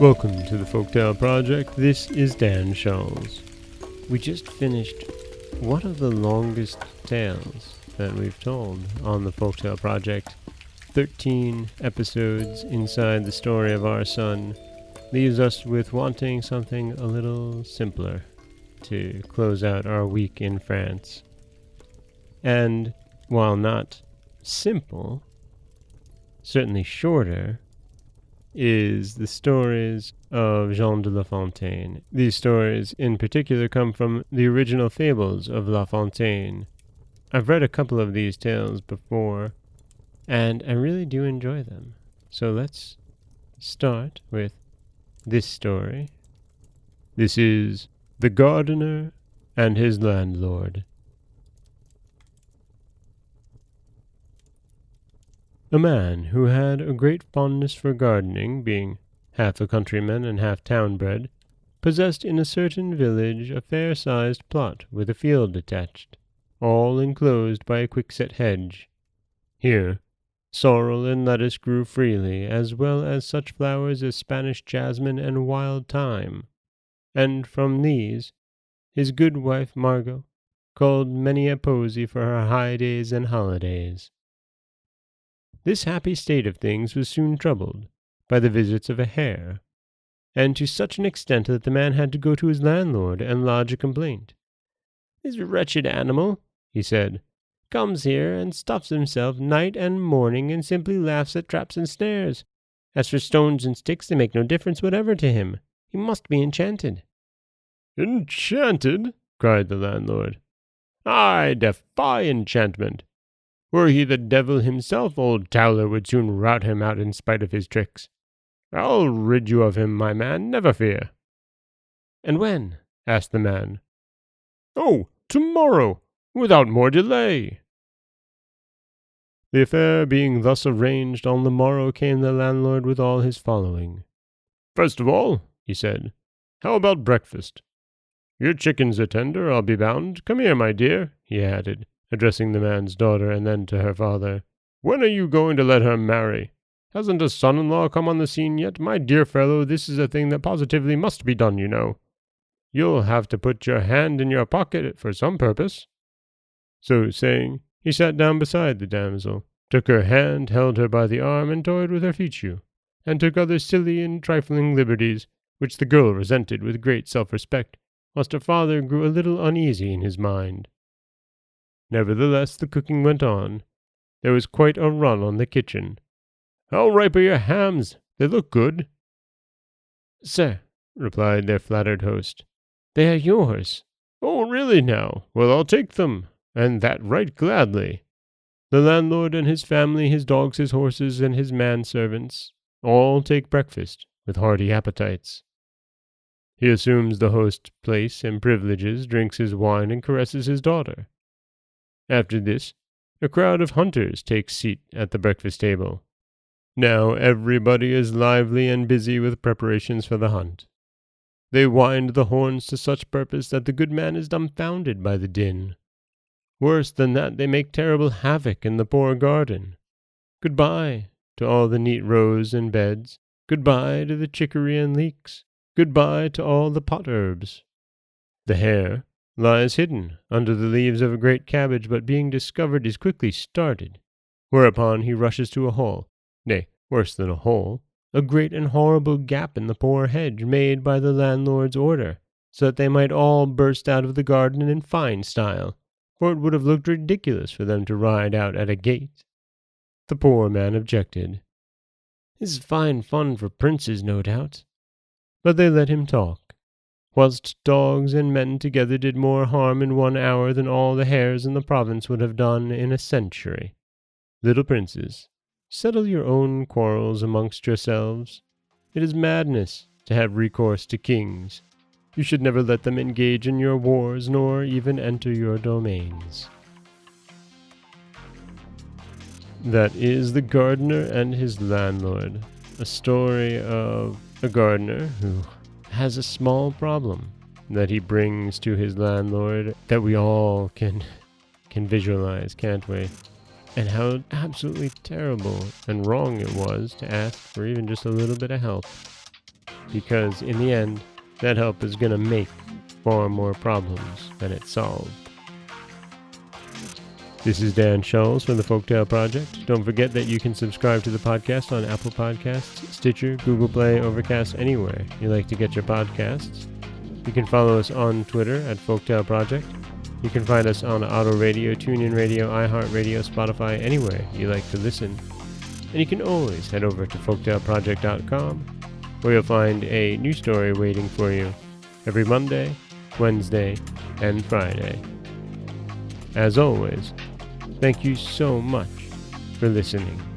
Welcome to the Folktale Project. This is Dan Scholes. We just finished one of the longest tales that we've told on the Folktale Project. 13 episodes inside the story of our son leaves us with wanting something a little simpler to close out our week in France. And while not simple, certainly shorter, is the stories of Jean de La Fontaine. These stories in particular come from the original fables of La Fontaine. I've read a couple of these tales before, and I really do enjoy them. So let's start with this story. This is The Gardener and His Landlord. A man who had a great fondness for gardening, being half a countryman and half town-bred, possessed in a certain village a fair-sized plot with a field attached, all enclosed by a quickset hedge. Here sorrel and lettuce grew freely, as well as such flowers as Spanish jasmine and wild thyme, and from these his good wife Margot culled many a posy for her high days and holidays. This happy state of things was soon troubled by the visits of a hare, and to such an extent that the man had to go to his landlord and lodge a complaint. "This wretched animal," he said, "comes here and stuffs himself night and morning and simply laughs at traps and snares. As for stones and sticks, they make no difference whatever to him. He must be enchanted." "Enchanted?" cried the landlord. "I defy enchantment. Were he the devil himself, old Towler would soon rout him out in spite of his tricks. I'll rid you of him, my man, never fear." "And when?" asked the man. "Oh, tomorrow, without more delay." The affair being thus arranged, on the morrow came the landlord with all his following. "First of all," he said, "how about breakfast? Your chickens are tender, I'll be bound. Come here, my dear," he added, addressing the man's daughter and then to her father. "When are you going to let her marry? Hasn't a son-in-law come on the scene yet? My dear fellow, this is a thing that positively must be done, you know. You'll have to put your hand in your pocket for some purpose." So saying, he sat down beside the damsel, took her hand, held her by the arm, and toyed with her fichu, and took other silly and trifling liberties, which the girl resented with great self-respect, whilst her father grew a little uneasy in his mind. Nevertheless, the cooking went on. There was quite a run on the kitchen. "How ripe are your hams? They look good." "Sir," replied their flattered host, "they are yours." "Oh, really now? Well, I'll take them, and that right gladly." The landlord and his family, his dogs, his horses, and his manservants, all take breakfast with hearty appetites. He assumes the host's place and privileges, drinks his wine, and caresses his daughter. After this, a crowd of hunters takes seat at the breakfast table. Now everybody is lively and busy with preparations for the hunt. They wind the horns to such purpose that the good man is dumbfounded by the din. Worse than that, they make terrible havoc in the poor garden. Goodbye to all the neat rows and beds. Goodbye to the chicory and leeks. Goodbye to all the pot herbs. The hare lies hidden under the leaves of a great cabbage, but being discovered is quickly started, whereupon he rushes to a hole, nay, worse than a hole, a great and horrible gap in the poor hedge made by the landlord's order, so that they might all burst out of the garden in fine style, for it would have looked ridiculous for them to ride out at a gate. The poor man objected. "This is fine fun for princes, no doubt." But they let him talk, whilst dogs and men together did more harm in 1 hour than all the hares in the province would have done in a century. "Little princes, settle your own quarrels amongst yourselves. It is madness to have recourse to kings. You should never let them engage in your wars, nor even enter your domains." That is The Gardener and His Landlord, a story of a gardener who has a small problem that he brings to his landlord that we all can can visualize, can't we? And how absolutely terrible and wrong it was to ask for even just a little bit of help. Because in the end, that help is going to make far more problems than it solved. This is Dan Schulz from the Folktale Project. Don't forget that you can subscribe to the podcast on Apple Podcasts, Stitcher, Google Play, Overcast, anywhere you like to get your podcasts. You can follow us on Twitter at Folktale Project. You can find us on Auto Radio, TuneIn Radio, iHeartRadio, Spotify, anywhere you like to listen. And you can always head over to folktaleproject.com, where you'll find a new story waiting for you every Monday, Wednesday, and Friday. As always, thank you so much for listening.